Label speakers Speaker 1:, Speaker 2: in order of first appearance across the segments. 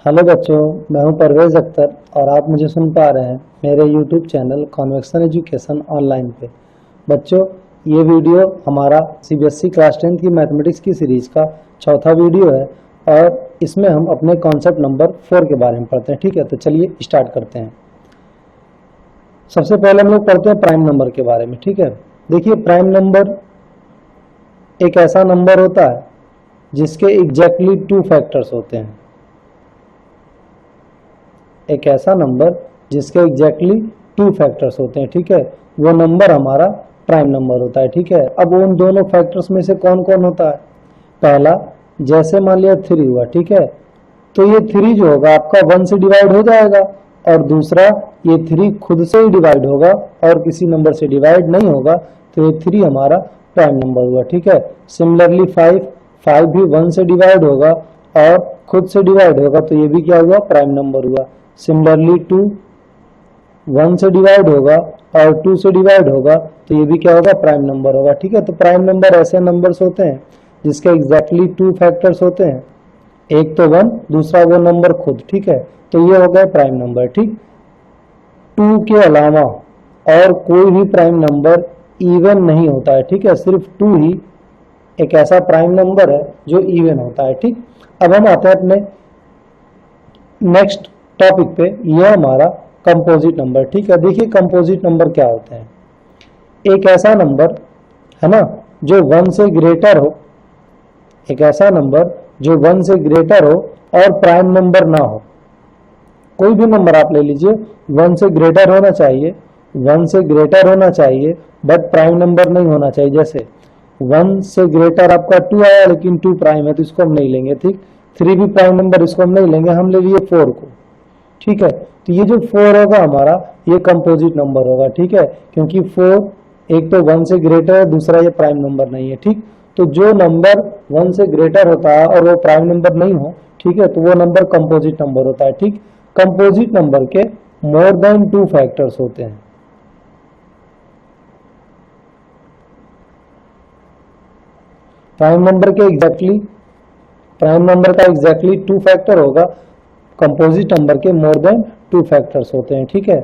Speaker 1: Hello बच्चों, मैं हूं परवेज अख्तर और आप मुझे सुन पा रहे हैं मेरे YouTube channel convection education online पे। बच्चों, ये वीडियो हमारा सीबीएसई क्लास 10 की मैथमेटिक्स की सीरीज़ का चौथा वीडियो है और इसमें हम अपने कॉन्सेप्ट नंबर 4 के बारे में पढ़ते हैं। ठीक है, तो चलिए स्टार्ट करते हैं। सबसे पहले हम लोग पढ़ते हैं प्राइम नंबर के बारे में। ठीक है, देखिए प्राइम नंबर एक ऐसा नंबर होता है जिसके एग्जैक्टली 2 फैक्टर्स होते हैं। एक ऐसा नंबर जिसके एग्जैक्टली 2 फैक्टर्स होते हैं। ठीक है, वो नंबर हमारा प्राइम नंबर होता है। ठीक है, अब उन दोनों फैक्टर्स में से कौन कौन होता है? पहला, जैसे मान लिया 3 हुआ। ठीक है, तो ये 3 जो होगा आपका 1 से डिवाइड हो जाएगा, और दूसरा ये 3 खुद से ही डिवाइड होगा और किसी नंबर से डिवाइड नहीं होगा, तो ये 3 हमारा प्राइम नंबर हुआ। ठीक है, सिमिलरली 5 भी 1 से डिवाइड होगा और खुद से डिवाइड होगा, तो ये भी क्या हुआ? प्राइम नंबर हुआ। सिमिलरली 2 1 से डिवाइड होगा और 2 से डिवाइड होगा, तो ये भी क्या होगा? प्राइम नंबर होगा। ठीक है, तो प्राइम नंबर ऐसे नंबर्स होते हैं जिसके एग्जैक्टली 2 फैक्टर्स होते हैं, एक तो 1, दूसरा वो नंबर खुद। ठीक है, तो ये हो गए प्राइम नंबर। ठीक, 2 के अलावा और कोई भी प्राइम नंबर इवन नहीं होता है। ठीक है, सिर्फ 2 ही एक ऐसा प्राइम नंबर है जो इवन होता है। ठीक, अब हम आते हैं अपने नेक्स्ट टॉपिक पे, यह हमारा कंपोजिट नंबर। ठीक है, देखिए कंपोजिट नंबर क्या होते हैं। एक ऐसा नंबर है ना जो 1 से ग्रेटर हो, एक ऐसा नंबर जो 1 से ग्रेटर हो और प्राइम नंबर ना हो। कोई भी नंबर आप ले लीजिए, 1 से ग्रेटर होना चाहिए, 1 से ग्रेटर होना चाहिए बट प्राइम नंबर नहीं होना चाहिए। जैसे 1 से ग्रेटर आपका 2 आया लेकिन 2 प्राइम है, तो इसको हम नहीं लेंगे। ठीक, 3 भी प्राइम नंबर, इसको हम नहीं लेंगे, हम ले लिए 4 को। ठीक है, तो ये जो 4 होगा हमारा, ये कंपोजिट नंबर होगा। ठीक है, क्योंकि 4 एक तो 1 से ग्रेटर है, दूसरा ये प्राइम नंबर नहीं है। ठीक, तो जो नंबर 1 से ग्रेटर होता है और वो प्राइम नंबर नहीं हो, ठीक है, तो वो नंबर कंपोजिट नंबर होता है। ठीक, कंपोजिट नंबर के मोर देन 2 फैक्टर्स होते हैं। प्राइम नंबर के एग्जैक्टली, प्राइम नंबर का एग्जैक्टली 2 फैक्टर होगा, कंपोजिट नंबर के मोर देन 2 फैक्टर्स होते हैं। ठीक है,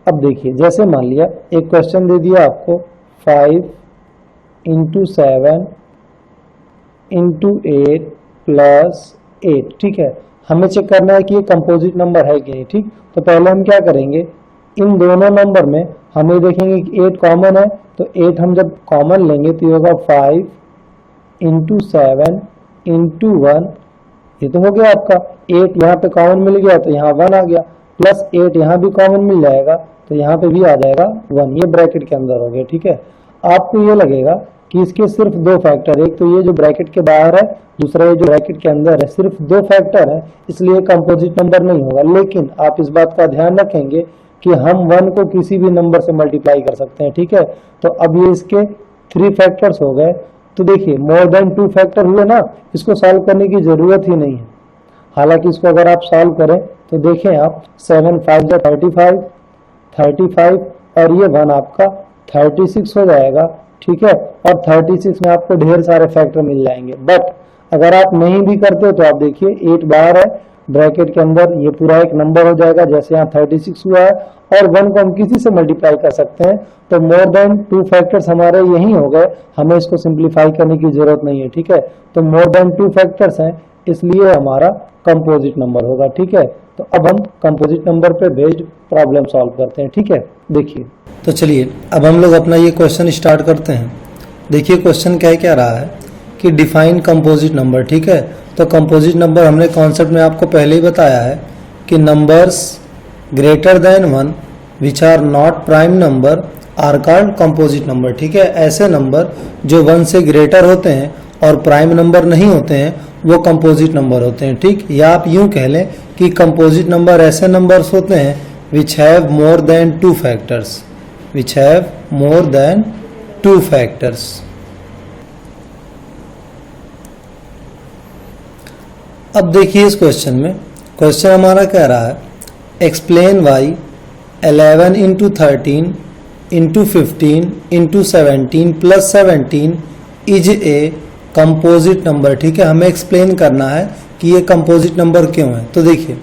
Speaker 1: अब देखिए जैसे मान लिया एक क्वेश्चन दे दिया आपको 5 × 7 × 8 + 8। ठीक है, हमें चेक करना है कि ये कंपोजिट नंबर है कि नहीं। ठीक, तो पहले हम क्या करेंगे, इन दोनों नंबर में हम ये देखेंगे कि 8 कॉमन है, तो 8 हम जब कॉमन लेंगे तो ये होगा 5 × 7 × 1। ये तो हो गया आपका 8, यहाँ पे कॉमन मिल गया तो यहाँ 1 आ गया, प्लस 8 यहाँ भी कॉमन मिल जाएगा तो यहाँ पे भी आ जाएगा 1, ये ब्रैकेट के अंदर हो गया। ठीक है, आपको ये लगेगा कि इसके सिर्फ 2 फैक्टर, एक तो ये जो ब्रैकेट के बाहर है, दूसरा ये जो ब्रैकेट के अंदर है, सिर्फ 2 फैक्टर है, इसलिए कंपोजिट नंबर नहीं होगा। लेकिन आप इस बात का ध्यान रखेंगे कि हम 1 को किसी भी नंबर से मल्टीप्लाई कर सकते हैं। ठीक है, तो अब ये इसके 3 फैक्टर्स हो गए। तो देखिए मोर देन 2 फैक्टर हुए ना, इसको सॉल्व करने की जरूरत ही नहीं है। हालांकि इसको अगर आप सॉल्व करें तो देखें आप 7 × 5 = 35 और ये 1 आपका 36 हो जाएगा। ठीक है, और 36 में आपको ढेर सारे फैक्टर मिल जाएंगे। बट अगर आप नहीं भी करते तो आप देखिए 8 बाहर है, ब्रैकेट के अंदर ये पूरा एक नंबर हो जाएगा, जैसे यहाँ 36 हुआ है, और 1 को हम किसी से मल्टीप्लाई कर सकते हैं, तो मोर देन 2 फैक्टर्स हमारे यही हो गए, हमें इसको सिंप्लीफाई करने की जरूरत नहीं है। ठीक है, तो मोर देन 2 फैक्टर्स हैं, इसलिए हमारा कंपोजिट नंबर होगा। ठीक है, तो अब हम कंपोजिट नंबर पे बेस्ड प्रॉब्लम सॉल्व करते हैं। ठीक है, देखिए तो चलिए अब हम लोग अपना ये क्वेश्चन स्टार्ट करते हैं। देखिए क्वेश्चन क्या रहा है कि डिफाइन कंपोजिट नंबर। ठीक है, तो कंपोजिट नंबर हमने कॉन्सेप्ट में आपको पहले ही बताया है कि numbers greater than 1 which are not prime number are called composite number. ठीक है, ऐसे नंबर जो 1 से ग्रेटर होते हैं और प्राइम नंबर नहीं होते हैं वो कंपोजिट नंबर होते हैं। ठीक, या आप यूं कह लें कि कंपोजिट नंबर ऐसे नंबर्स होते हैं which have more than 2 factors, which have more than 2 factors. अब देखिए इस क्वेश्चन में, क्वेश्चन हमारा कह रहा है explain why 11 × 13 × 15 × 17 + 17 is a composite number. ठीक है, हमें एक्सप्लेन करना है कि ये कंपोजिट नंबर क्यों है। तो देखिए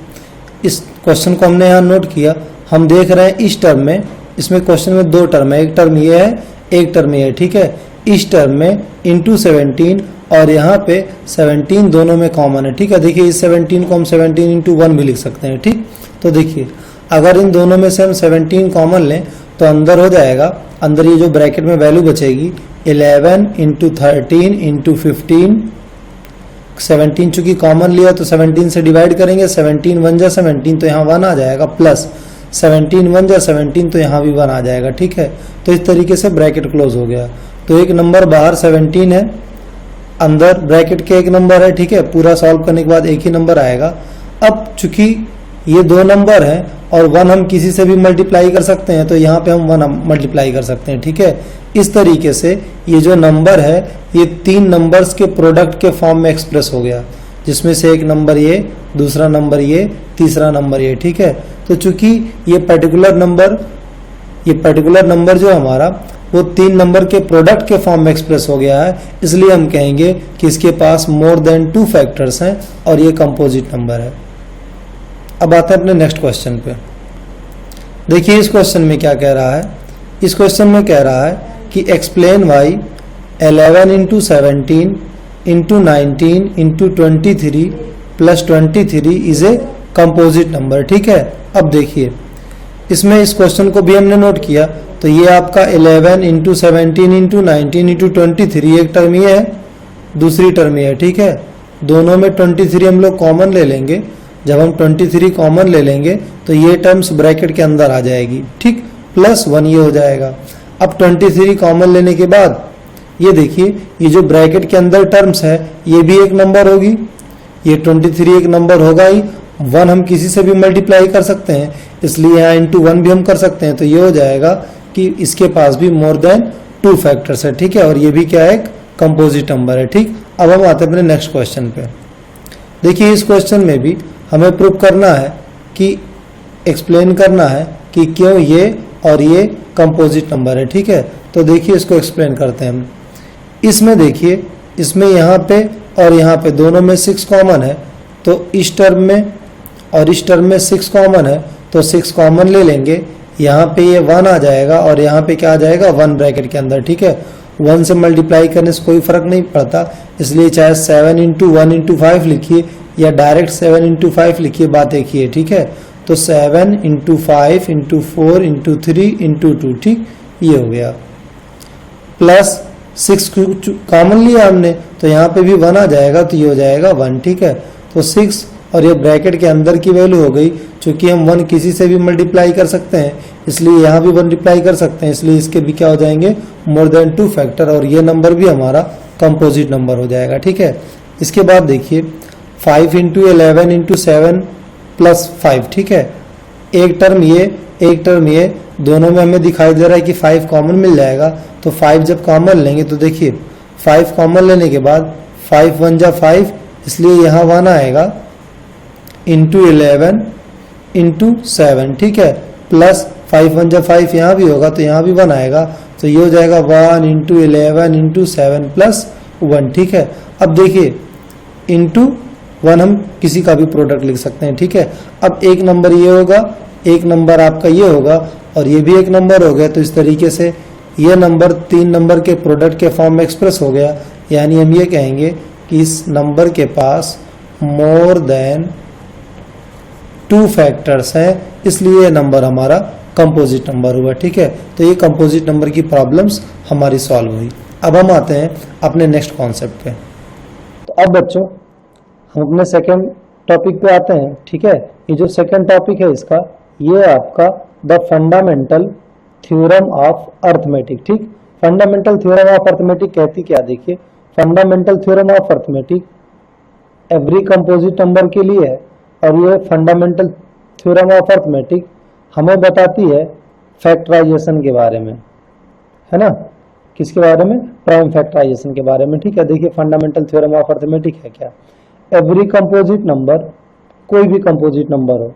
Speaker 1: इस क्वेश्चन को हमने यहाँ नोट किया, हम देख रहे हैं इस टर्म में, इसमें क्वेश्चन में दो टर्म है, एक टर्म ये है एक टर्म ये है, ठीक है। इस टर्म में इंटू 17 और यहाँ पे 17 दोनों में कॉमन है, ठीक है। देखिए इस 17 को हम 17 इंटू 1 भी लिख सकते हैं, ठीक। तो देखिए अगर इन दोनों में से हम 17 कॉमन लें तो अंदर हो जाएगा, अंदर ये जो ब्रैकेट में वैल्यू बचेगी 11 इंटू 13 इंटू 15, 17 चूंकि कॉमन लिया तो 17 से डिवाइड करेंगे, 17 1 जा 17 तो यहाँ 1 आ जाएगा, प्लस 17 1 जा 17 तो यहाँ भी 1 आ जाएगा, ठीक है। तो इस तरीके से ब्रैकेट क्लोज हो गया। तो एक नंबर बाहर 17 है, अंदर ब्रैकेट के एक नंबर है, ठीक है। पूरा सॉल्व करने के बाद एक ही नंबर आएगा। अब चूंकि ये दो नंबर है और 1 हम किसी से भी मल्टीप्लाई कर सकते हैं, तो यहाँ पे हम 1 मल्टीप्लाई कर सकते हैं, ठीक है। इस तरीके से ये जो नंबर है ये 3 नंबर्स के प्रोडक्ट के फॉर्म में एक्सप्रेस हो गया, जिसमें से एक नंबर ये, दूसरा नंबर ये, तीसरा नंबर ये, ठीक है। तो चूंकि ये पर्टिकुलर नंबर जो हमारा वो 3 नंबर के प्रोडक्ट के फॉर्म में एक्सप्रेस हो गया है, इसलिए हम कहेंगे कि इसके पास मोर देन 2 फैक्टर्स हैं और ये कंपोजिट नंबर है। अब आते हैं अपने नेक्स्ट क्वेश्चन पे। देखिए इस क्वेश्चन में क्या कह रहा है, इस क्वेश्चन में कह रहा है कि explain why 11 into 17 into 19 into 23 plus 23 is a composite number, ठीक है। अब देखिए इसमें इस क्वेश्चन को भी हमने नोट किया, तो ये आपका 11 इंटू 17 इंटू 19 इंटू 23 एक टर्म ये है, दूसरी टर्म ये है, ठीक है। दोनों में 23 हम लोग कॉमन ले लेंगे, जब हम 23 कॉमन ले लेंगे तो ये टर्म्स ब्रैकेट के अंदर आ जाएगी, ठीक, प्लस 1 ये हो जाएगा। अब 23 कॉमन लेने के बाद ये देखिए ये जो ब्रैकेट के अंदर टर्म्स है ये भी एक नंबर होगी, ये 23 एक नंबर होगा ही, 1 हम किसी से भी मल्टीप्लाई कर सकते हैं, इसलिए यहाँ इंटू 1 भी हम कर सकते हैं। तो ये हो जाएगा कि इसके पास भी मोर देन 2 फैक्टर्स है, ठीक है, और ये भी क्या है, एक कंपोजिट नंबर है, ठीक। अब हम आते हैं अपने नेक्स्ट क्वेश्चन पे। देखिए इस क्वेश्चन में भी हमें प्रूव करना है कि एक्सप्लेन करना है कि क्यों ये और ये कंपोजिट नंबर है, ठीक है। तो देखिए इसको एक्सप्लेन करते हैं हम। इसमें देखिए इसमें यहाँ पे और यहाँ पे दोनों में 6 कॉमन है, तो इस टर्म में और इस टर्म में 6 कॉमन है, तो 6 कॉमन ले लेंगे, यहाँ पे ये 1 आ जाएगा और यहाँ पे क्या आ जाएगा 1 ब्रैकेट के अंदर, ठीक है। 1 से मल्टीप्लाई करने से कोई फर्क नहीं पड़ता, इसलिए चाहे 7 इंटू 1 इंटू 5 लिखिए या डायरेक्ट 7 इंटू 5 लिखिए, बात एक ही है, ठीक है। तो 7 इंटू 5 इंटू 4 इंटू 3 इंटू 2, ठीक, ये हो गया, प्लस 6 कॉमन लिया हमने तो यहाँ पे भी 1 आ जाएगा, तो ये हो जाएगा 1, ठीक है। तो 6 और ये ब्रैकेट के अंदर की वैल्यू हो गई, चूंकि हम 1 किसी से भी मल्टीप्लाई कर सकते हैं इसलिए यहाँ भी मल्टीप्लाई कर सकते हैं, इसलिए इसके भी क्या हो जाएंगे, मोर देन 2 फैक्टर, और ये नंबर भी हमारा कंपोजिट नंबर हो जाएगा, ठीक है। इसके बाद देखिए 5 इंटू 11 इंटू 7 प्लस 5, ठीक है। एक टर्म ये एक टर्म ये, दोनों में हमें दिखाई दे रहा है कि 5 कॉमन मिल जाएगा, तो 5 जब कॉमन लेंगे तो देखिए 5 कॉमन लेने के बाद 5 1 जा 5, इसलिए यहाँ 1 आएगा इंटू 11 इंटू 7, ठीक है, प्लस 5 1 जा 5 यहाँ भी होगा तो यहाँ भी 1 आएगा, तो ये हो जाएगा 1 इंटू 11 इंटू 7 प्लस 1, ठीक है। अब देखिए इंटू 1 हम किसी का भी प्रोडक्ट लिख सकते हैं, ठीक है। अब एक नंबर ये होगा, एक नंबर आपका ये होगा और ये भी एक नंबर हो गया, तो इस तरीके से ये नंबर 3 नंबर के प्रोडक्ट के फॉर्म में एक्सप्रेस हो गया, यानी हम ये कहेंगे कि इस नंबर के पास मोर देन 2 फैक्टर्स हैं, इसलिए ये नंबर हमारा कंपोजिट नंबर हुआ, ठीक है। तो ये कंपोजिट नंबर की प्रॉब्लम्स हमारी सॉल्व हुई। अब हम आते हैं अपने नेक्स्ट कॉन्सेप्ट पे। तो अब बच्चों हम अपने सेकेंड टॉपिक पे आते हैं, ठीक है। ये जो सेकेंड टॉपिक है इसका, ये आपका the fundamental theorem of arithmetic, ठीक। फंडामेंटल थ्योरम ऑफ अर्थमेटिक कहती क्या, देखिए fundamental theorem of arithmetic every composite number के लिए है, और ये फंडामेंटल थ्योरम ऑफ अर्थमेटिक हमें बताती है फैक्टराइजेशन के बारे में, है ना। किसके बारे में, प्राइम फैक्टराइजेशन के बारे में, ठीक है। देखिए फंडामेंटल थ्योरम ऑफ अर्थमेटिक है क्या, एवरी कंपोजिट नंबर, कोई भी कंपोजिट नंबर हो,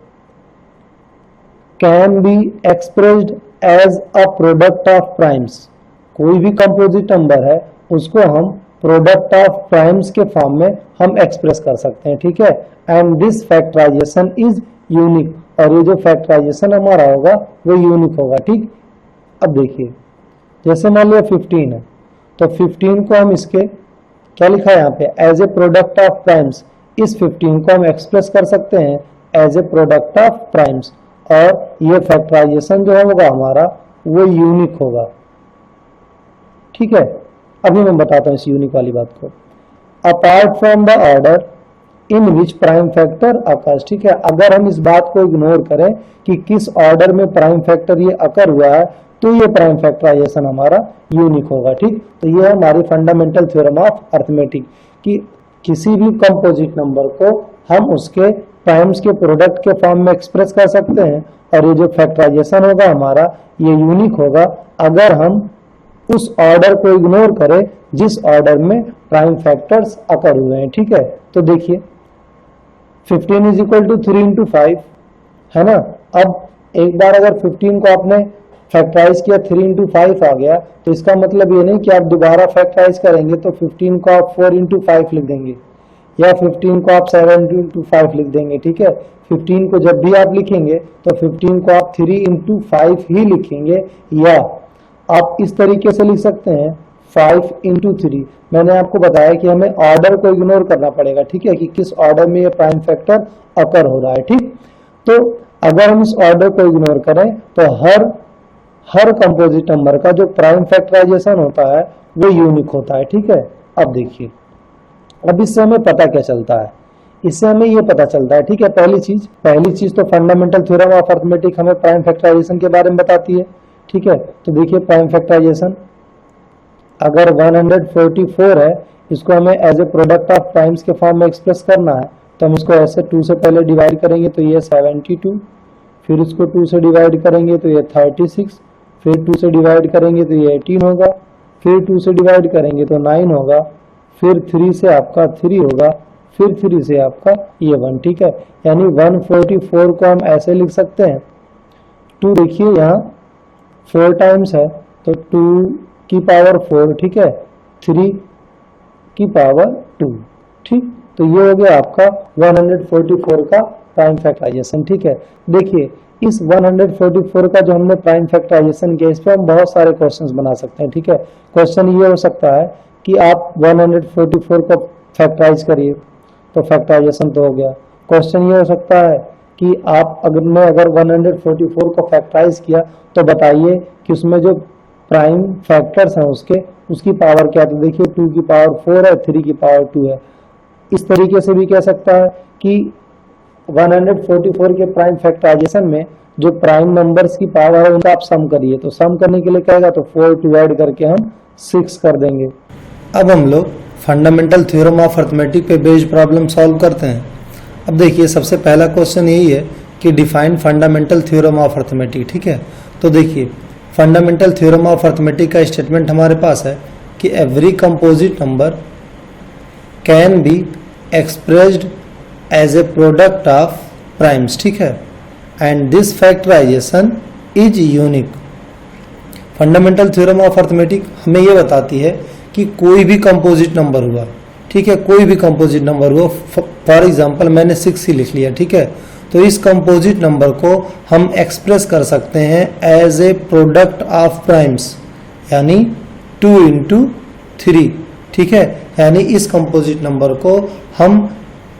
Speaker 1: can be expressed as a product of primes, कोई भी कंपोजिट नंबर है उसको हम प्रोडक्ट ऑफ प्राइम्स के फॉर्म में हम एक्सप्रेस कर सकते हैं, ठीक है। And this factorisation is unique, और ये जो फैक्टराइजेशन हमारा होगा वो यूनिक होगा, ठीक। अब देखिए, जैसे मान लिया 15 है, तो 15 को हम इसके क्या लिखा है यहाँ पे, as a product of primes. इस 15 को हम एक्सप्रेस कर सकते हैं as a product of primes, और ये फैक्टराइजेशन जो होगा हमारा वो यूनिक होगा, ठीक है। अभी मैं बताता हूँ इस यूनिक वाली बात को। Apart from the order in which prime factor occurs, ठीक है। अगर हम इस बात को इग्नोर करें कि किस ऑर्डर में प्राइम फैक्टर ये अकर हुआ है, तो ये प्राइम फैक्टराइजेशन हमारा यूनिक होगा, ठीक। तो ये है हमारी फंडामेंटल थ्योरम ऑफ अरिथमेटिक कि किसी भी कंपोजिट नंबर को हम उसके प्राइम्स के प्रोडक्ट के फॉर्म में एक्सप्रेस कर सकते हैं, और ये जो फैक्टराइजेशन होगा हमारा ये यूनिक होगा अगर हम उस ऑर्डर को इग्नोर करें जिस ऑर्डर में प्राइम फैक्टर्स अकर हुए हैं, ठीक है। तो देखिए 15 इज इक्वल टू 3 इंटू 5 है ना। अब एक बार अगर 15 को आपने फैक्टराइज किया 3 इंटू 5 आ गया, तो इसका मतलब ये नहीं कि आप दोबारा फैक्टराइज करेंगे तो 15 को आप 4 इंटू 5 लिख देंगे, या 15 को आप 7 इंटू 5 लिख देंगे, ठीक है। 15 को जब भी आप लिखेंगे तो 15 को आप 3 इंटू 5 ही लिखेंगे, या आप इस तरीके से लिख सकते हैं 5 इंटू 3। मैंने आपको बताया कि हमें ऑर्डर को इग्नोर करना पड़ेगा, ठीक है, कि किस ऑर्डर में ये प्राइम फैक्टर अकर हो रहा है, ठीक। तो अगर हम इस ऑर्डर को इग्नोर करें तो हर कंपोजिट नंबर का जो प्राइम फैक्टराइजेशन होता है वो यूनिक होता है, ठीक है। अब देखिए, अब इससे हमें पता क्या चलता है, इससे हमें ये पता चलता है, ठीक है। पहली चीज तो फंडामेंटल थ्योरम ऑफ अरिथमेटिक हमें प्राइम फैक्टराइजेशन के बारे में बताती है, ठीक है। तो देखिए प्राइम फैक्टराइजेशन अगर 144 है, इसको हमें as a product of primes के फॉर्म में एक्सप्रेस करना है, तो हम इसको ऐसे 2 से पहले डिवाइड करेंगे तो ये 72, फिर इसको 2 से डिवाइड करेंगे तो ये 36, फिर 2 से डिवाइड करेंगे तो ये 18 होगा, फिर 2 से डिवाइड करेंगे तो 9 होगा, फिर 3 से आपका 3 होगा, फिर 3 से आपका ये 1, ठीक है। यानी 144 को हम ऐसे लिख सकते हैं, 2 देखिए यहाँ 4 टाइम्स है तो 2 की पावर 4, ठीक है, 3 की पावर 2, ठीक। तो ये हो गया आपका 144 का प्राइम फैक्टराइजेशन, ठीक है। देखिए इस 144 का जो हमने प्राइम फैक्टराइजेशन किया, इस पर हम बहुत सारे क्वेश्चंस बना सकते हैं, ठीक है। क्वेश्चन ये हो सकता है कि आप 144 को फैक्टराइज करिए तो फैक्टराइजेशन तो हो गया। क्वेश्चन ये हो सकता है कि आप अगर 144 को फैक्टराइज किया तो बताइए कि उसमें जो प्राइम फैक्टर्स हैं उसकी पावर क्या। तो देखिए 2 की पावर 4 है, 3 की पावर 2 है। इस तरीके से भी कह सकता है कि 144 के प्राइम फैक्टराइजेशन में जो प्राइम नंबर्स की पावर है उनका आप सम करिए, तो सम करने के लिए कहेगा तो 4 डिवाइड करके हम 6 कर देंगे। अब हम लोग फंडामेंटल थ्योरम ऑफ अरिथमेटिक पे बेस्ड प्रॉब्लम सॉल्व करते हैं। अब देखिए सबसे पहला क्वेश्चन यही है कि define fundamental theorem of arithmetic, ठीक है। तो देखिए फंडामेंटल थ्योरम ऑफ अरिथमेटिक का स्टेटमेंट हमारे पास है कि every composite number can be expressed as a product of primes, ठीक है, and this factorisation is unique. Fundamental theorem of arithmetic हमें यह बताती है कि कोई भी कंपोजिट नंबर हुआ, ठीक है, कोई भी कंपोजिट नंबर हुआ, फॉर एग्जांपल मैंने 6 ही लिख लिया, ठीक है, तो इस कंपोजिट नंबर को हम एक्सप्रेस कर सकते हैं as a product of primes, यानी 2 इंटू 3, ठीक है। यानी इस कंपोजिट नंबर को हम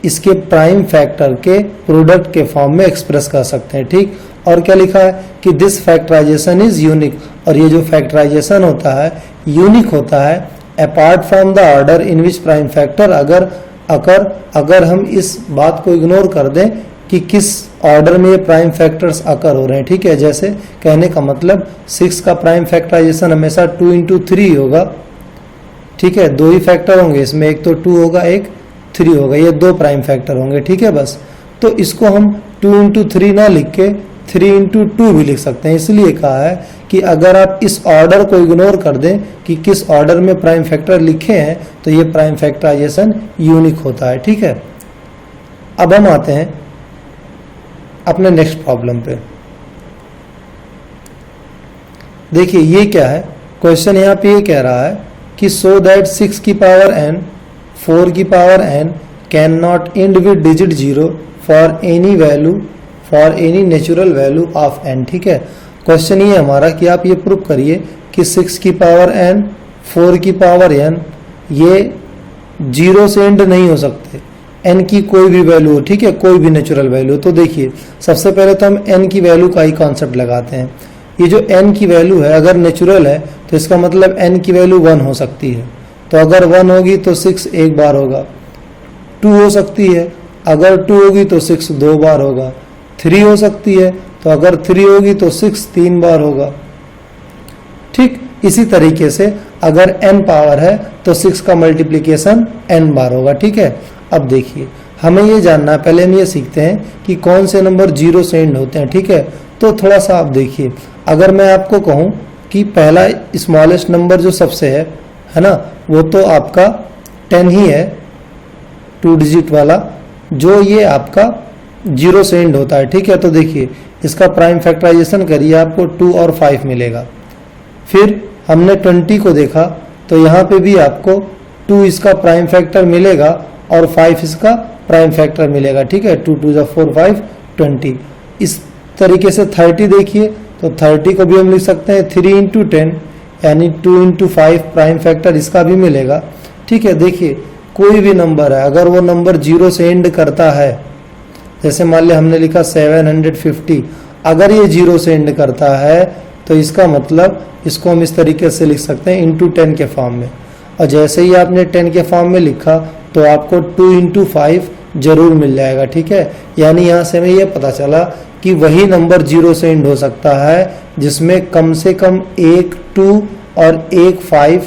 Speaker 1: इसके प्राइम फैक्टर के प्रोडक्ट के फॉर्म में एक्सप्रेस कर सकते हैं, ठीक। और क्या लिखा है कि दिस फैक्टराइजेशन इज यूनिक, और ये जो फैक्टराइजेशन होता है यूनिक होता है apart from the order in which prime factor अगर हम इस बात को इग्नोर कर दें कि किस ऑर्डर में ये प्राइम फैक्टर्स अकर हो रहे हैं, ठीक है। जैसे कहने का मतलब 6 का प्राइम फैक्टराइजेशन हमेशा 2 इंटू 3 होगा, ठीक है। 2 ही फैक्टर होंगे इसमें, एक तो 2 होगा, एक 3 होगा, ये 2 प्राइम फैक्टर होंगे, ठीक है बस। तो इसको हम 2 इंटू 3 ना लिख के 3 इंटू 2 भी लिख सकते हैं। इसलिए कहा है कि अगर आप इस ऑर्डर को इग्नोर कर दें कि किस ऑर्डर में प्राइम फैक्टर लिखे हैं तो ये प्राइम फैक्टराइजेशन यूनिक होता है, ठीक है। अब हम आते हैं अपने नेक्स्ट प्रॉब्लम पे। देखिए ये क्या है, क्वेश्चन यहाँ पे ये कह रहा है कि सो दैट 6 की पावर n 4 की power n can not and with digit 0 for any value for any natural value of n। ठीक है, क्वेश्चन ये हमारा कि आप ये प्रूव करिए कि 6 की पावर n 4 की पावर n ये 0 से एंड नहीं हो सकते, n की कोई भी वैल्यू हो, ठीक है, कोई भी नेचुरल वैल्यू। तो देखिए सबसे पहले तो हम n की वैल्यू का ही कॉन्सेप्ट लगाते हैं। ये जो n की वैल्यू है अगर नेचुरल है तो इसका मतलब n की वैल्यू 1 हो सकती है। तो अगर 1 होगी तो 6 एक बार होगा, 2 हो सकती है, अगर 2 होगी तो 6 2 बार होगा, 3 हो सकती है, तो अगर 3 होगी तो 6 3 बार होगा। ठीक इसी तरीके से अगर n पावर है तो 6 का मल्टीप्लिकेशन n बार होगा। ठीक है, अब देखिए हमें ये जानना है, पहले हम ये सीखते हैं कि कौन से नंबर 0 से एंड होते हैं। ठीक है, तो थोड़ा सा आप देखिए, अगर मैं आपको कहूँ कि पहला स्मॉलेस्ट नंबर जो सबसे है ना, वो तो आपका 10 ही है, 2 डिजिट वाला, जो ये आपका 0 से एंड होता है। ठीक है, तो देखिए इसका प्राइम फैक्टराइजेशन करिए, आपको 2 और 5 मिलेगा। फिर हमने 20 को देखा तो यहाँ पे भी आपको 2 इसका प्राइम फैक्टर मिलेगा और 5 इसका प्राइम फैक्टर मिलेगा। ठीक है, 2 2 4 5 20। इस तरीके से 30 देखिए तो 30 को भी हम लिख सकते हैं 3 इंटू 10 यानी 2 इंटू 5 प्राइम फैक्टर इसका भी मिलेगा। ठीक है, देखिए कोई भी नंबर है अगर वो नंबर 0 से एंड करता है, जैसे मान लिया हमने लिखा 750, अगर ये 0 से एंड करता है तो इसका मतलब इसको हम इस तरीके से लिख सकते हैं इंटू 10 के फॉर्म में। और जैसे ही आपने 10 के फॉर्म में लिखा तो आपको 2 इंटू 5 जरूर मिल जाएगा। ठीक है, यानी यहाँ से हमें ये पता चला कि वही नंबर 0 से एंड हो सकता है जिसमें कम से कम एक 2 और एक 5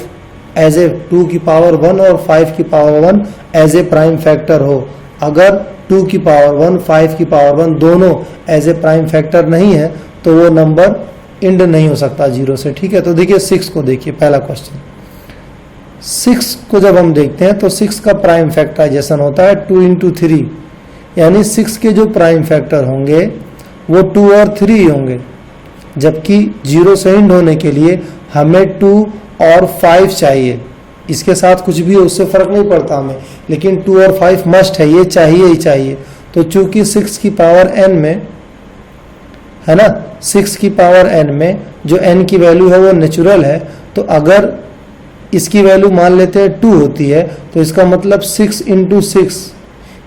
Speaker 1: एज ए 2 की पावर 1 और 5 की power 1 as a prime factor हो। अगर 2 की पावर 1 5 की पावर 1 दोनों एज ए प्राइम फैक्टर नहीं है तो वो नंबर एंड नहीं हो सकता 0 से। ठीक है, तो देखिए 6 को देखिए, पहला क्वेश्चन 6 को जब हम देखते हैं तो 6 का प्राइम फैक्टराइजेशन होता है 2 इंटू 3, यानी 6 के जो प्राइम फैक्टर होंगे वो 2 और 3 ही होंगे, जबकि 0 से एंड होने के लिए हमें 2 और 5 चाहिए। इसके साथ कुछ भी हो उससे फर्क नहीं पड़ता हमें, लेकिन 2 और 5 मस्ट है, ये चाहिए ही चाहिए। तो चूंकि 6 की पावर n में है ना, 6 की पावर n में जो n की वैल्यू है वो नेचुरल है, तो अगर इसकी वैल्यू मान लेते हैं 2 होती है तो इसका मतलब 6 इंटू 6,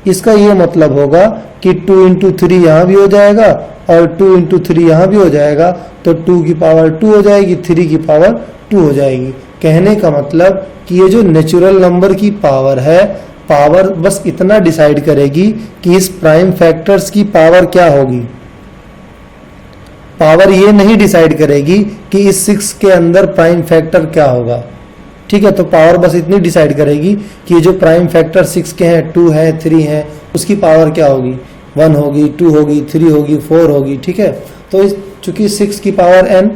Speaker 1: इसका ये मतलब होगा कि 2 इंटू 3 यहाँ भी हो जाएगा और 2 इंटू 3 यहाँ भी हो जाएगा, तो 2 की पावर 2 हो जाएगी, 3 की पावर 2 हो जाएगी। कहने का मतलब कि ये जो नेचुरल नंबर की पावर है, पावर बस इतना डिसाइड करेगी कि इस प्राइम फैक्टर्स की पावर क्या होगी। पावर ये नहीं डिसाइड करेगी कि इस 6 के अंदर प्राइम फैक्टर क्या होगा। ठीक है, तो पावर बस इतनी डिसाइड करेगी कि ये जो प्राइम फैक्टर 6 के हैं, 2 है 3 है, उसकी पावर क्या होगी, 1 होगी, 2 होगी, 3 होगी, 4 होगी। ठीक है, तो इस चूंकि 6 की पावर n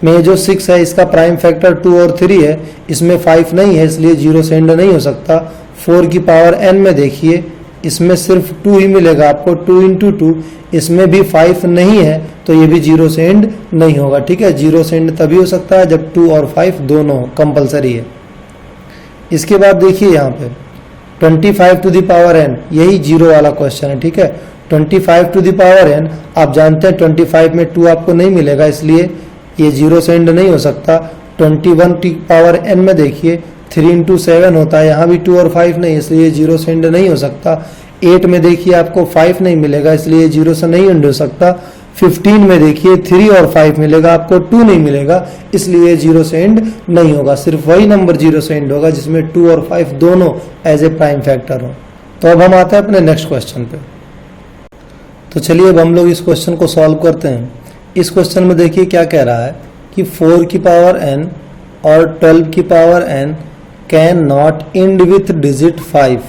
Speaker 1: में जो 6 है इसका प्राइम फैक्टर 2 और 3 है, इसमें 5 नहीं है, इसलिए 0 से एंड नहीं हो सकता। 4 की पावर n में देखिए इसमें सिर्फ 2 ही मिलेगा आपको, 2 इंटू 2, इसमें भी 5 नहीं है, तो ये भी 0 से एंड नहीं होगा। ठीक है, 0 से एंड तभी हो सकता है जब 2 और 5 दोनों कंपलसरी है। इसके बाद देखिए यहाँ पे 25 टू द पावर n, यही 0 वाला क्वेश्चन है। ठीक है, 25 टू द पावर n, आप जानते हैं 25 में 2 आपको नहीं मिलेगा, इसलिए ये 0 से एंड नहीं हो सकता। 21 की पावर n में देखिए 3 इंटू 7 होता है, यहाँ भी 2 और 5 नहीं, इसलिए 0 से एंड नहीं हो सकता। 8 में देखिए आपको 5 नहीं मिलेगा, इसलिए 0 से नहीं एंड हो सकता। 15 में देखिए 3 और 5 मिलेगा, आपको 2 नहीं मिलेगा, इसलिए 0 से एंड नहीं होगा। सिर्फ वही नंबर 0 से एंड होगा जिसमें 2 और 5 दोनों एज ए प्राइम फैक्टर हो। तो अब हम आते हैं अपने नेक्स्ट क्वेश्चन पे। तो चलिए अब हम लोग इस क्वेश्चन को सॉल्व करते हैं। इस क्वेश्चन में देखिए क्या कह रहा है कि 4 की पावर n और 12 की power n can not and with digit 5।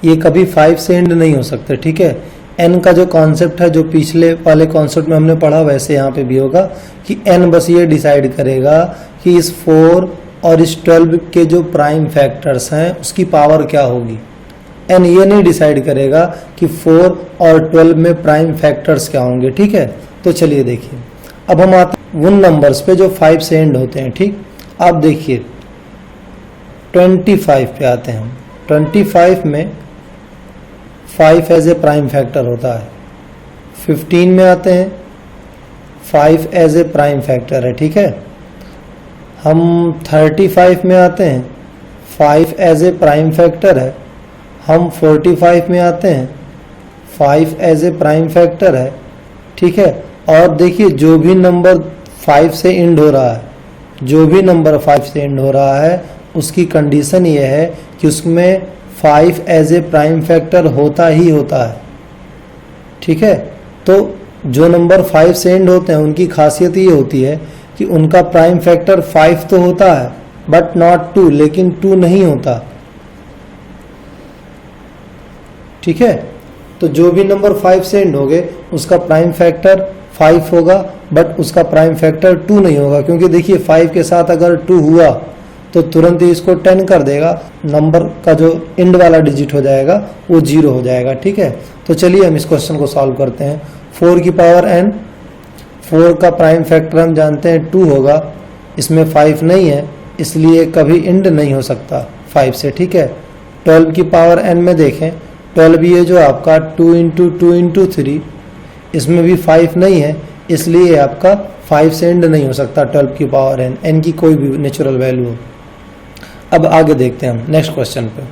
Speaker 1: ये कभी 5 से एंड नहीं हो सकते। ठीक है, n का जो कॉन्सेप्ट है, जो पिछले वाले कॉन्सेप्ट में हमने पढ़ा, वैसे यहाँ पे भी होगा कि n बस ये डिसाइड करेगा कि इस 4 और इस 12 के जो प्राइम फैक्टर्स हैं उसकी पावर क्या होगी। n ये नहीं डिसाइड करेगा कि 4 और 12 में प्राइम फैक्टर्स क्या होंगे। ठीक है, तो चलिए देखिए, अब हम आते हैं उन नंबर्स पे जो 5 से एंड होते हैं। ठीक, आप देखिए 25 पे आते हैं हम। 25 में 5 एज ए प्राइम फैक्टर होता है। 15 में आते हैं 5 एज ए प्राइम फैक्टर है। ठीक है, हम 35 में आते हैं 5 एज ए प्राइम फैक्टर है। हम 45 में आते हैं 5 एज ए प्राइम फैक्टर है। ठीक है, और देखिए जो भी नंबर 5 से एंड हो रहा है, जो भी नंबर 5 से एंड हो रहा है उसकी कंडीशन ये है कि उसमें 5 एज ए प्राइम फैक्टर होता ही होता है। ठीक है, तो जो नंबर 5 से एंड होते हैं उनकी खासियत ये होती है कि उनका प्राइम फैक्टर 5 तो होता है बट नॉट 2, लेकिन 2 नहीं होता। ठीक है, तो जो भी नंबर 5 से एंड होंगे उसका प्राइम फैक्टर 5 होगा बट उसका प्राइम फैक्टर 2 नहीं होगा, क्योंकि देखिए 5 के साथ अगर 2 हुआ तो तुरंत ही इसको 10 कर देगा, नंबर का जो एंड वाला डिजिट हो जाएगा वो 0 हो जाएगा। ठीक है, तो चलिए हम इस क्वेश्चन को सॉल्व करते हैं। 4 की पावर n, 4 का प्राइम फैक्टर हम जानते हैं 2 होगा, इसमें 5 नहीं है इसलिए कभी एंड नहीं हो सकता 5 से। ठीक है, 12 की पावर n में देखें, 12 ये जो आपका 2 इंटू 2 इंटू 3, इसमें भी 5 नहीं है इसलिए आपका 5 से एंड नहीं हो सकता 12 की पावर n की कोई भी नेचुरल वैल्यू हो। अब आगे देखते हैं हम नेक्स्ट क्वेश्चन पे।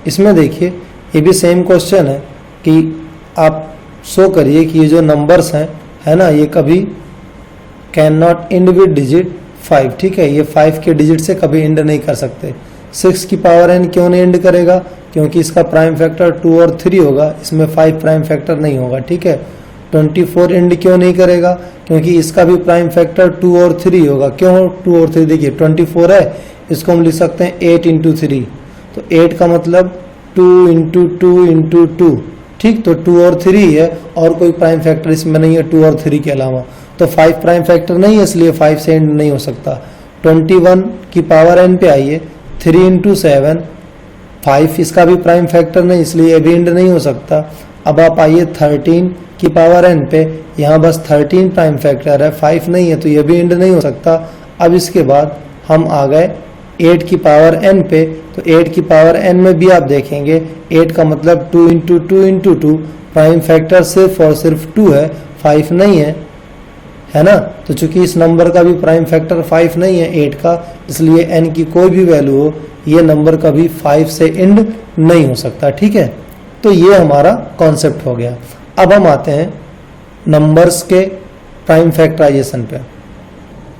Speaker 1: इसमें देखिए ये भी सेम क्वेश्चन है कि आप शो करिए कि ये जो नंबर्स हैं है ना, ये कभी can not and with digit 5। ठीक है, ये 5 के डिजिट से कभी एंड नहीं कर सकते। 6 की पावर n क्यों नहीं एंड करेगा, क्योंकि इसका प्राइम फैक्टर 2 और 3 होगा, इसमें 5 प्राइम फैक्टर नहीं होगा। ठीक है, 24 एंड क्यों नहीं करेगा, क्योंकि इसका भी प्राइम फैक्टर 2 और 3 होगा। क्यों 2 और 3, देखिए 24 है, इसको हम लिख सकते हैं 8 इंटू 3, तो 8 का मतलब 2 इंटू 2 इंटू 2। ठीक, तो 2 और 3 है और कोई प्राइम फैक्टर इसमें नहीं है 2 और 3 के अलावा, तो 5 प्राइम फैक्टर नहीं है इसलिए 5 से एंड नहीं हो सकता। 21 की पावर n पे आइए, 3 इंटू 7, 5 इसका भी प्राइम फैक्टर नहीं इसलिए ये भी एंड नहीं हो सकता। अब आप आइए 13 की पावर n पे, यहाँ बस 13 प्राइम फैक्टर है, 5 नहीं है तो ये भी एंड नहीं हो सकता। अब इसके बाद हम आ गए 8 की पावर n पे, तो 8 की पावर n में भी आप देखेंगे 8 का मतलब 2 इंटू 2 इंटू 2, प्राइम फैक्टर सिर्फ और सिर्फ 2 है, 5 नहीं है ना। तो चूंकि इस नंबर का भी प्राइम फैक्टर 5 नहीं है 8 का, इसलिए n की कोई भी वैल्यू हो ये नंबर कभी 5 से एंड नहीं हो सकता। ठीक है, तो ये हमारा कॉन्सेप्ट हो गया। अब हम आते हैं नंबर्स के प्राइम फैक्टराइजेशन पे।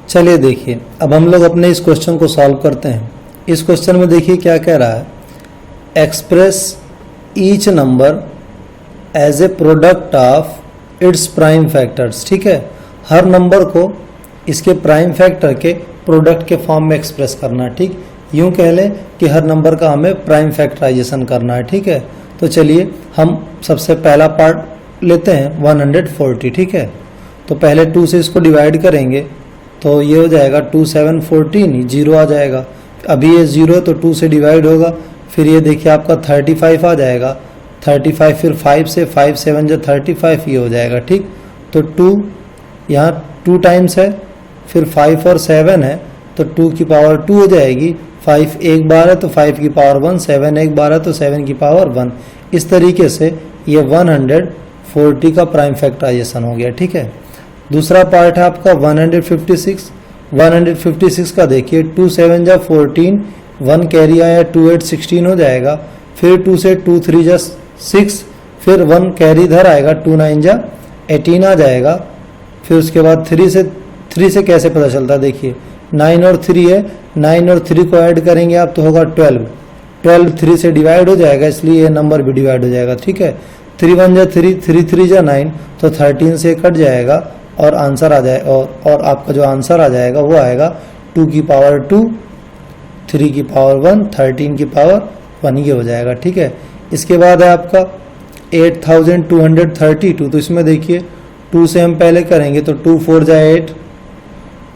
Speaker 1: चलिए देखिए अब हम लोग अपने इस क्वेश्चन को सॉल्व करते हैं। इस क्वेश्चन में देखिए क्या कह रहा है, express each number as a product of its prime factors. ठीक है, हर नंबर को इसके प्राइम फैक्टर के प्रोडक्ट के फॉर्म में एक्सप्रेस करना। ठीक, यूं कह लें कि हर नंबर का हमें प्राइम फैक्टराइजेशन करना है। ठीक है, तो चलिए हम सबसे पहला पार्ट लेते हैं 140। ठीक है, तो पहले 2 से इसको डिवाइड करेंगे तो ये हो जाएगा 2 7 14, 0 आ जाएगा। अभी ये 0 तो 2 से डिवाइड होगा, फिर ये देखिए आपका 35 आ जाएगा, 35 फिर 5 से 5 7 जो 35 ये हो जाएगा। ठीक, तो 2 यहाँ 2 टाइम्स है, फिर 5 और 7 है तो 2 की पावर 2 हो जाएगी, 5 एक बार है तो 5 की पावर 1, 7 एक बार है तो 7 की पावर 1। इस तरीके से ये 140 का प्राइम फैक्टराइजेशन हो गया। ठीक है, दूसरा पार्ट है आपका 156। 156 का देखिए 2 7 जा 14, 1 कैरी आया 2 8 16 हो जाएगा, फिर 2 से 2 3 जा 6, फिर 1 कैरी इधर आएगा 2 9 जा 18 आ जाएगा। फिर उसके बाद 3 से कैसे पता चलता है, देखिए 9 और 3 है, 9 और 3 को ऐड करेंगे आप तो होगा 12, 12 3 से डिवाइड हो जाएगा इसलिए ये नंबर भी डिवाइड हो जाएगा। ठीक है, 3 1 जा 3, 3 3 जा 9, तो 13 से कट जाएगा और आंसर आ जाए और आपका जो आंसर आ जाएगा वो आएगा 2 की पावर 2, 3 की पावर 1, 13 की पावर 1 ये हो जाएगा। ठीक है, इसके बाद है आपका 8232, तो इसमें देखिए 2 से हम पहले करेंगे तो 2 4 जा 8,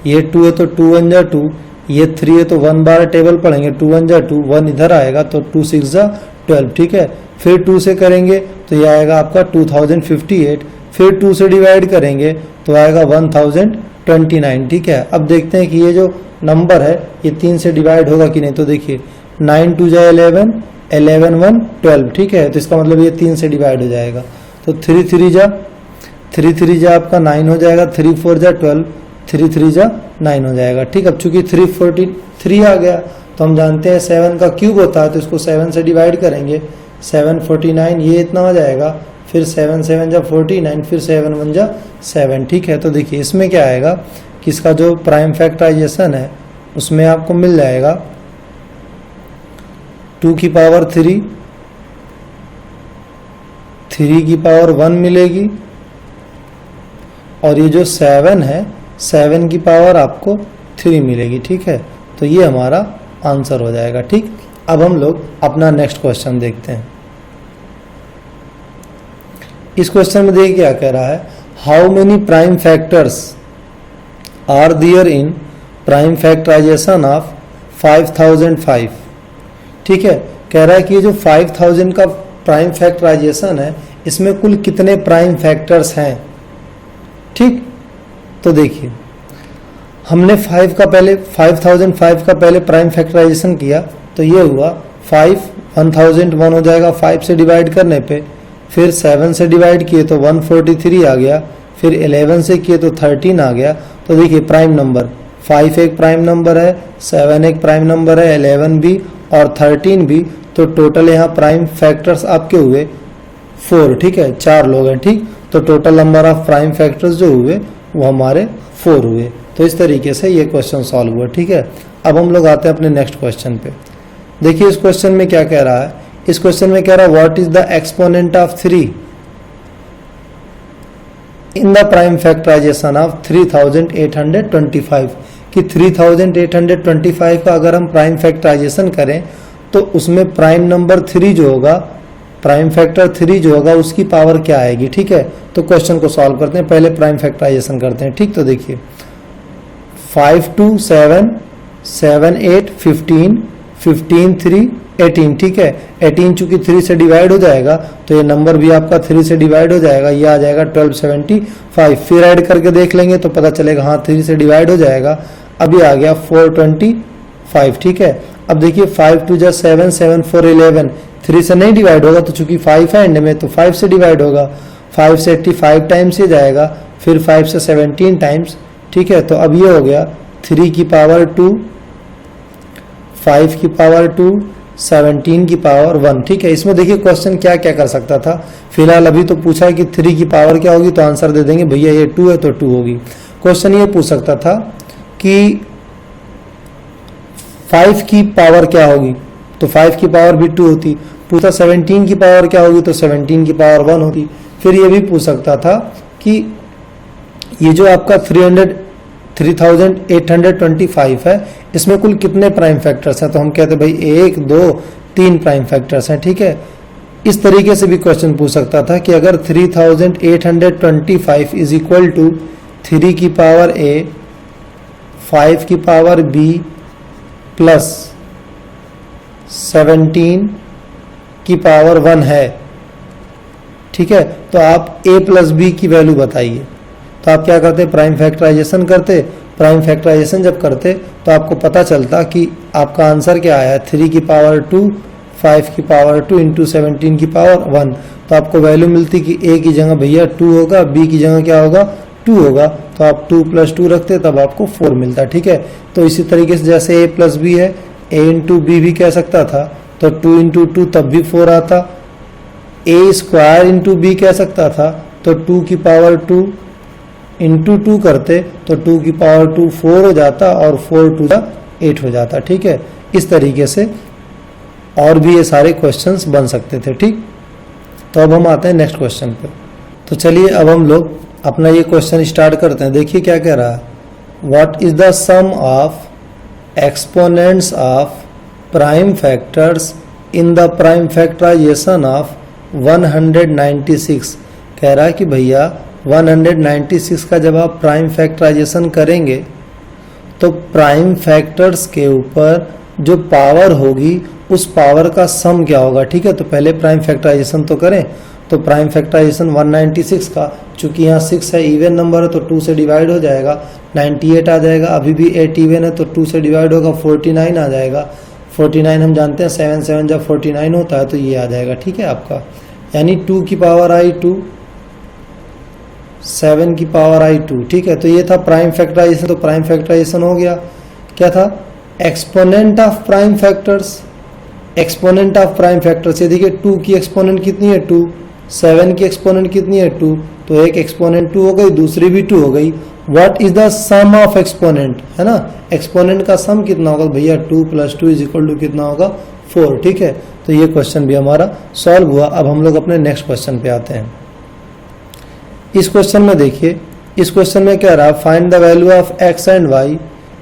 Speaker 1: ये 2 है तो 2 1 जा 2, ये 3 है तो 1 बार टेबल पढ़ेंगे 2 1 जा 2, 1 इधर आएगा तो 2 6 जा 12। ठीक है, फिर 2 से करेंगे तो ये आएगा आपका 2058, फिर 2 से डिवाइड करेंगे तो आएगा 1029, ठीक है। अब देखते हैं कि ये जो नंबर है ये 3 से डिवाइड होगा कि नहीं। तो देखिए 9 2 जा 11, 11 1 12, ठीक है। तो इसका मतलब ये 3 से डिवाइड हो जाएगा। तो 3 3 जा आपका 9 हो जाएगा, 3 4 जा 12, 3 3 जा 9 हो जाएगा, ठीक। अब चूंकि 343 आ गया तो हम जानते हैं 7 का क्यूब होता है, तो इसको 7 से डिवाइड करेंगे, 7 49, ये इतना हो जाएगा। फिर 7 7 जा 49, फिर 7 1 जा 7, ठीक है। तो देखिए इसमें क्या आएगा कि इसका जो प्राइम फैक्टराइजेशन है उसमें आपको मिल जाएगा 2 की पावर 3, 3 की पावर 1 मिलेगी, और ये जो 7 है 7 की पावर आपको 3 मिलेगी, ठीक है। तो ये हमारा आंसर हो जाएगा, ठीक। अब हम लोग अपना नेक्स्ट क्वेश्चन देखते हैं। इस क्वेश्चन में देखिए क्या कह रहा है, how many prime factors are there in prime factorisation of 5005, ठीक है। कह रहा है कि ये जो 5000 का प्राइम फैक्टराइजेशन है इसमें कुल कितने प्राइम फैक्टर्स हैं, ठीक। तो देखिए हमने 5005 का पहले प्राइम फैक्टराइजेशन किया तो ये हुआ 1001 हो जाएगा 5 से डिवाइड करने पे, फिर 7 से डिवाइड किए तो 143 आ गया, फिर 11 से किए तो 13 आ गया। तो देखिए प्राइम नंबर 5 एक प्राइम नंबर है, 7 एक प्राइम नंबर है, 11 भी और 13 भी। तो टोटल यहाँ प्राइम फैक्टर्स आपके हुए 4, ठीक है। 4 लोग हैं, ठीक। तो total number of prime factors जो हुए वो हमारे 4 हुए। तो इस तरीके से ये क्वेश्चन सॉल्व हुआ, ठीक है। अब हम लोग आते हैं अपने नेक्स्ट क्वेश्चन पे। देखिए इस क्वेश्चन में क्या कह रहा है, इस क्वेश्चन में कह रहा है what is the exponent of 3 in the prime factorisation of 3825, कि 3825 का अगर हम प्राइम फैक्टराइजेशन करें तो उसमें प्राइम नंबर 3 जो होगा, प्राइम फैक्टर 3 जो होगा उसकी पावर क्या आएगी, ठीक है। तो क्वेश्चन को सॉल्व करते हैं, पहले प्राइम फैक्टराइजेशन करते हैं, ठीक। तो देखिए 5 2 7 7 8 15 15 3 18, ठीक है। 18 चूंकि 3 से डिवाइड हो जाएगा तो ये नंबर भी आपका 3 से डिवाइड हो जाएगा, ये आ जाएगा 1275। फिर ऐड करके देख लेंगे तो पता चलेगा हाँ 3 से डिवाइड हो जाएगा। अभी आ गया 425, ठीक है। अब देखिए 5 2 जा 7 7 4 11, 3 से नहीं डिवाइड होगा तो चूंकि 5 है एंड में तो 5 से डिवाइड होगा, 5 से 85 टाइम्स ये जाएगा, फिर 5 से 17 टाइम्स, ठीक है। तो अब ये हो गया 3 की पावर 2, 5 की पावर 2, 17 की पावर 1, ठीक है। इसमें देखिए क्वेश्चन क्या क्या कर सकता था। फिलहाल अभी तो पूछा है कि 3 की पावर क्या होगी, तो आंसर दे देंगे भैया ये 2 है तो 2 होगी। क्वेश्चन ये पूछ सकता था कि 5 की पावर क्या होगी, तो 5 की पावर भी 2 होती। पूछा 17 की पावर क्या होगी, तो 17 की पावर 1 होती। फिर ये भी पूछ सकता था कि ये जो आपका 3825 है इसमें कुल कितने प्राइम फैक्टर्स हैं, तो हम कहते हैं भाई 1 2 3 प्राइम फैक्टर्स हैं, ठीक है। इस तरीके से भी क्वेश्चन पूछ सकता था कि अगर 3825 इज इक्वल टू 3 की पावर a, 5 की पावर b प्लस 17 की पावर 1 है, ठीक है। तो आप a प्लस b की वैल्यू बताइए। तो आप क्या करते, प्राइम फैक्टराइजेशन करते। प्राइम फैक्टराइजेशन जब करते तो आपको पता चलता कि आपका आंसर क्या आया, 3 की पावर 2, 5 की पावर 2 इंटू 17 की पावर 1। तो आपको वैल्यू मिलती कि a की जगह भैया 2 होगा, b की जगह क्या होगा 2 होगा। तो आप 2 + 2 रखते तब आपको 4 मिलता, ठीक है। तो इसी तरीके से जैसे a + b है, a इंटू बी भी कह सकता था तो 2 इंटू 2 तब भी 4 आता। a² इंटू बी कह सकता था तो 2 की पावर 2 इंटू 2 करते तो 2 की पावर 2 4 हो जाता और 4 2 8 हो जाता, ठीक है। इस तरीके से और भी ये सारे क्वेश्चंस बन सकते थे, ठीक। तो अब हम आते हैं नेक्स्ट क्वेश्चन पे। तो चलिए अब हम लोग अपना ये क्वेश्चन स्टार्ट करते हैं। देखिए क्या कह रहा है, what is the sum of exponents of prime factors in the prime factorisation of 196। कह रहा है कि भैया 196 का जब आप प्राइम फैक्टराइजेशन करेंगे तो प्राइम फैक्टर्स के ऊपर जो पावर होगी उस पावर का सम क्या होगा, ठीक है। तो पहले प्राइम फैक्टराइजेशन तो करें। तो प्राइम फैक्टराइजेशन 196 का, चूंकि यहाँ 6 है इवन नंबर है तो 2 से डिवाइड हो जाएगा, 98 आ जाएगा, अभी भी 8 इवन है तो 2 से डिवाइड होगा, 49 आ जाएगा। 49 हम जानते हैं 7 7 जब 49 होता है तो ये आ जाएगा, ठीक है आपका, यानी 2 की पावर आई 2, 7 की पावर आई 2, ठीक है। तो ये था प्राइम फैक्टराइजेशन, तो प्राइम फैक्टराइजेशन हो गया। क्या था? Exponent of prime factors, exponent of prime factors, ये देखिए 2 की एक्सपोनेंट कितनी है 2, 7 की एक्सपोनेंट कितनी है 2, तो एक एक्सपोनेंट 2 हो गई, दूसरी भी 2 हो गई। What is the sum of exponent, है ना, एक्सपोनेंट का सम कितना होगा भैया, 2 + 2 = कितना होगा 4, ठीक है। तो ये क्वेश्चन भी हमारा सॉल्व हुआ। अब हम लोग अपने नेक्स्ट क्वेश्चन पे आते हैं। इस क्वेश्चन में देखिए, इस क्वेश्चन में क्या रहा, find the value of x and y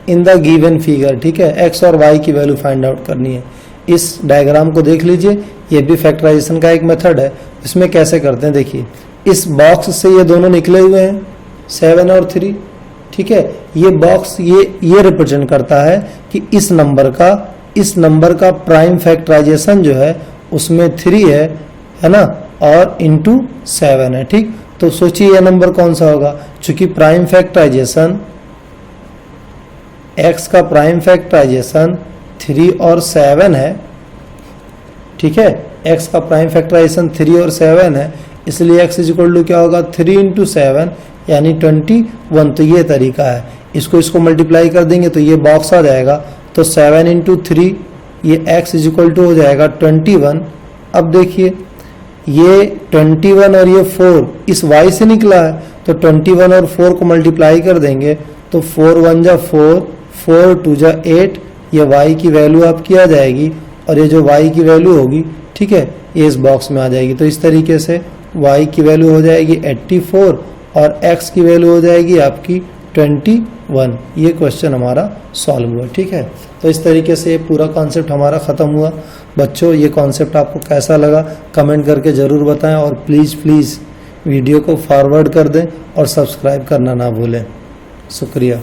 Speaker 1: in the given figure, ठीक है, x और y की वैल्यू फाइंड आउट करनी है। इस डायग्राम को देख लीजिए, ये भी फैक्टराइजेशन का एक मेथड है। इसमें कैसे करते हैं देखिए, इस बॉक्स से ये दोनों निकले हुए हैं 7 और 3, ठीक है। ये बॉक्स ये रिप्रेजेंट करता है कि इस नंबर का प्राइम फैक्टराइजेशन जो है उसमें 3 है ना, और इंटू 7 है, ठीक। तो सोचिए ये नंबर कौन सा होगा, चूंकि प्राइम फैक्टराइजेशन x का प्राइम फैक्टराइजेशन 3 और 7 है, ठीक है, x का प्राइम फैक्टराइजेशन 3 और 7 है, इसलिए x = क्या होगा 3 × 7 यानी 21। तो ये तरीका है, इसको मल्टीप्लाई कर देंगे तो ये बॉक्स आ जाएगा, तो 7 × 3 ये x = हो जाएगा 21। अब देखिए ये 21 और ये 4 इस y से निकला है, तो 21 और 4 को मल्टीप्लाई कर देंगे तो 4 × 1 = 4, 4 × 2 = 8, ये y की वैल्यू आपकी आ जाएगी, और ये जो y की वैल्यू होगी, ठीक है, ये इस बॉक्स में आ जाएगी। तो इस तरीके से y की वैल्यू हो जाएगी 84 और x की वैल्यू हो जाएगी आपकी 21। ये क्वेश्चन हमारा सॉल्व हुआ, ठीक है। तो इस तरीके से ये पूरा कॉन्सेप्ट हमारा ख़त्म हुआ। बच्चों ये कॉन्सेप्ट आपको कैसा लगा कमेंट करके ज़रूर बताएं, और प्लीज़ वीडियो को फॉरवर्ड कर दें और सब्सक्राइब करना ना भूलें। शुक्रिया।